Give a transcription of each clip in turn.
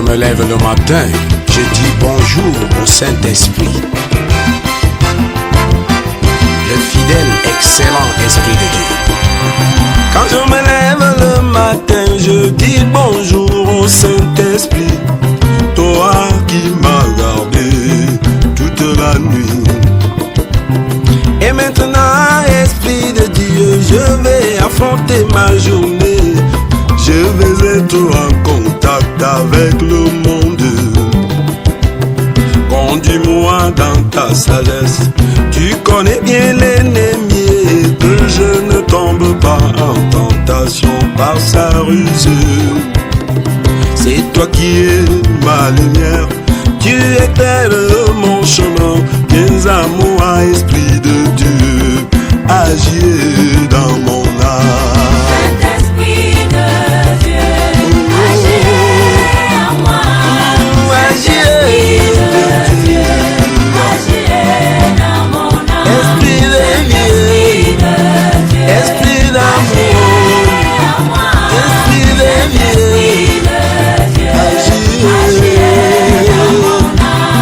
me lève le matin, je dis bonjour au Saint-Esprit, le fidèle, excellent Esprit de Dieu. Quand je me lève le matin, je dis bonjour au Saint-Esprit, toi qui m'as gardé toute la nuit. Et maintenant, Esprit de Dieu, je vais affronter ma journée. Je vais être en contact avec le monde. Conduis-moi dans ta sagesse. Tu connais bien l'ennemi, que je ne tombe pas en tentation par sa ruse. C'est toi qui es ma lumière, tu éclaires mon chemin. Viens à moi, Esprit de Dieu, agis dans mon âme. Saint-Esprit de Dieu, agis en moi. Esprit de Dieu, agis dans mon âme. Esprit de Dieu, Esprit d'amour, Esprit de Dieu, agis dans mon âme.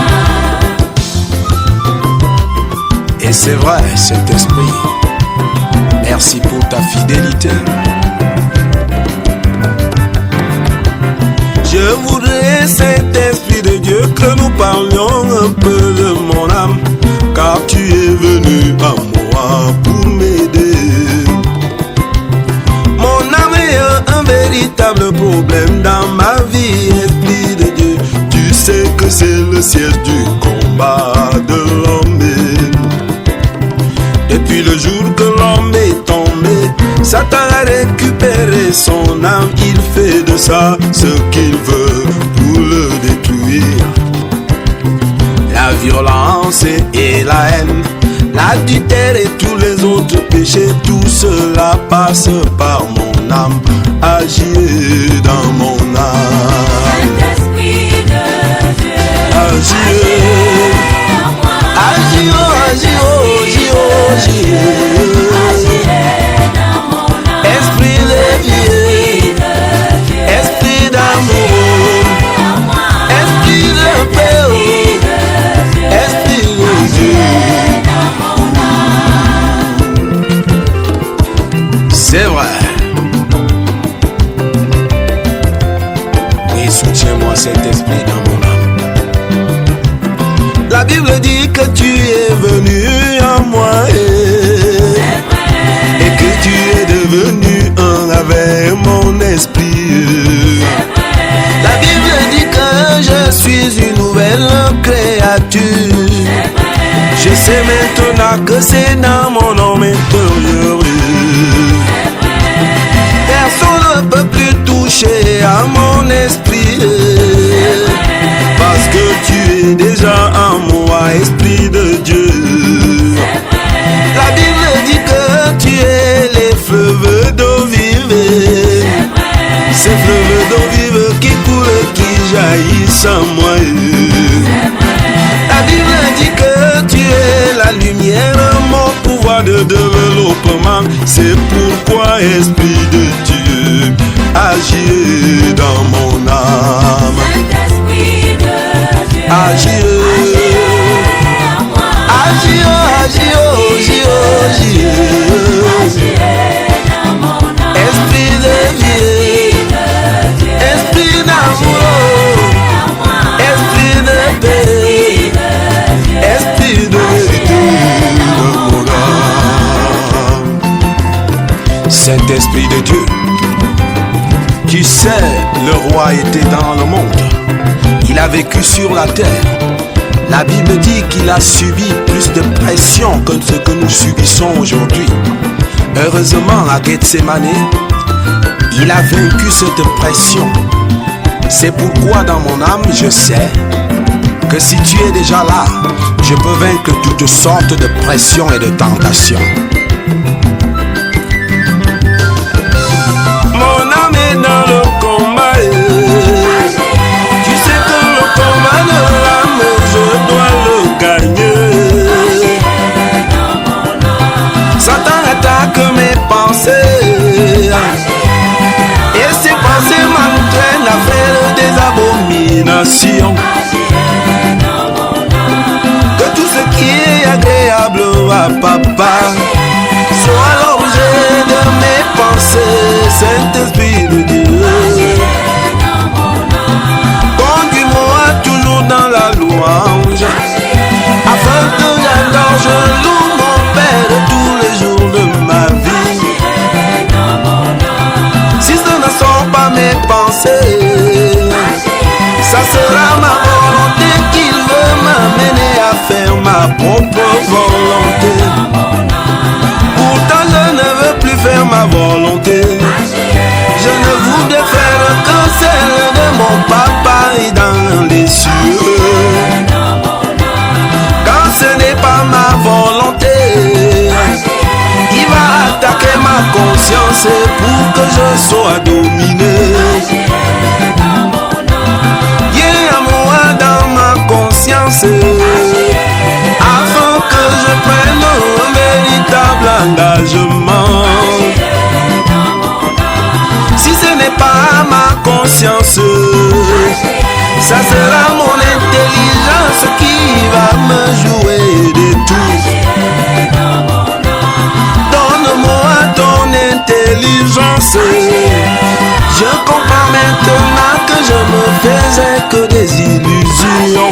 Et c'est vrai, Saint-Esprit, merci pour ta fidélité. Je voudrais, Saint-Esprit de Dieu, que nous parlions un peu de mon âme, car tu es venu à moi pour m'aider. Mon âme est un véritable problème dans ma vie, Esprit de Dieu. Tu sais que c'est le siège du combat de l'homme. Depuis le jour que l'homme est tombé, Satan a récupéré son âme. Il fait de ça ce qu'il veut pour le détruire. La violence et la haine, l'adultère et tous les autres péchés, tout cela passe par mon âme. Agis dans mon âme. Saint-Esprit de Dieu, Agis, agis, agis, agis, agis. Esprit de Dieu, Esprit d'amour, Esprit de paix, Esprit de Dieu. C'est vrai. Et soutiens-moi cet esprit dans mon âme. La Bible dit que tu es venu à moi et que tu es devenu un avec mon esprit. La Bible dit que je suis une nouvelle créature. Je sais maintenant que c'est dans mon homme intérieur. Personne ne peut plus toucher à mon esprit, parce que tu es déjà en moi, Esprit de Dieu. La Bible dit que tu es les fleuves d'eau vive, ces fleuves d'eau vive qui coulent, qui jaillissent en moi. La Bible dit que tu es la lumière, mon pouvoir de développement. C'est pourquoi, Esprit de Dieu, agis dans mon âme. Saint-Esprit de Dieu, Agis, agis, agis, agis, agis. Esprit de Dieu, Esprit d'amour, Esprit de paix, Esprit de Dieu dans mon âme. Saint-Esprit de Dieu, tu sais, le roi était dans le monde. Il a vécu sur la terre. La Bible dit qu'il a subi plus de pression que ce que nous subissons aujourd'hui. Heureusement, à Gethsemane, il a vaincu cette pression. C'est pourquoi dans mon âme, je sais que si tu es déjà là, je peux vaincre toutes sortes de pressions et de tentations. Mon âme est dans le combat. Tu sais que le combat de l'âme, je dois le gagner. Satan attaque mes pensées, et ces pensées m'entraînent à faire des abominations. pression. Que tout ce qui est agréable à papa soit l'objet de mes pensées, Saint-Esprit de Dieu. Conduis-moi toujours dans la louange, afin que j'adore, je loue mon Père tous les jours de ma vie. Si ce ne sont pas mes pensées, ça sera ma volonté qu'il veut m'amener à faire ma propre volonté. Pourtant je ne veux plus faire ma volonté, je ne voudrais faire que celle de mon papa et dans les cieux. Quand ce n'est pas ma volonté, il va attaquer ma conscience pour que je sois dominé. Viens à moi dans ma conscience, afin que je prenne un véritable engagement. Si ce n'est pas ma conscience, ça sera mon intelligence qui va me jouer des tours. Donne-moi ton intelligence. Je comprends maintenant que je me faisais que des illusions.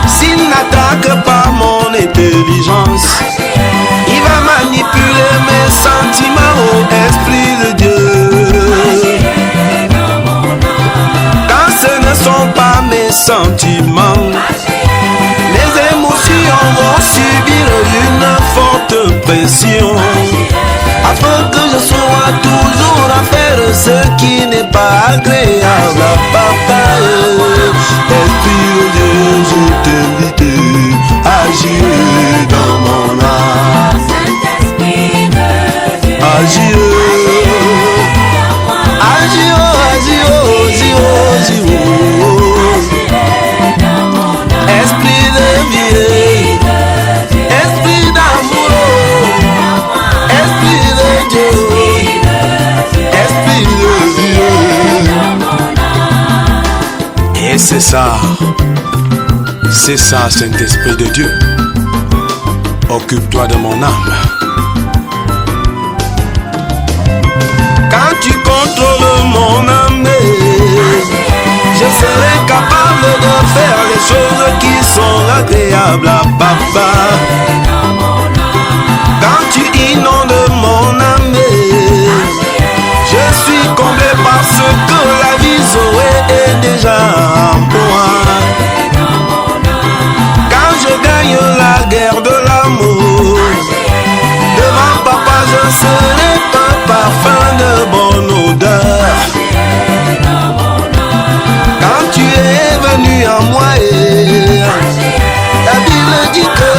S'il n'attaque pas mon intelligence, il va manipuler mes sentiments au Esprit de Dieu. Quand ce ne sont pas mes sentiments, mes émotions vont subir une forte pression, afin que je sois toujours à faire ce qui n'est pas agréable à papa. Esprit de Dieu, je t'invite à agir dans mon âme. Agir, agir, agir, agir, agir. Esprit de vie, esprit d'amour, esprit de Dieu, esprit de vie. Et c'est ça, Saint-Esprit de Dieu. Occupe-toi de mon âme. Quand tu contrôles mon âme, je serai capable de faire les choses qui sont agréables à papa. Quand tu inondes mon âme, je suis comblé parce que la vie Zoé est déjà en moi. Quand je gagne la guerre de l'amour, devant papa je serai un parfum de bonne odeur. Quand tu es venu en moi, la Bible dit que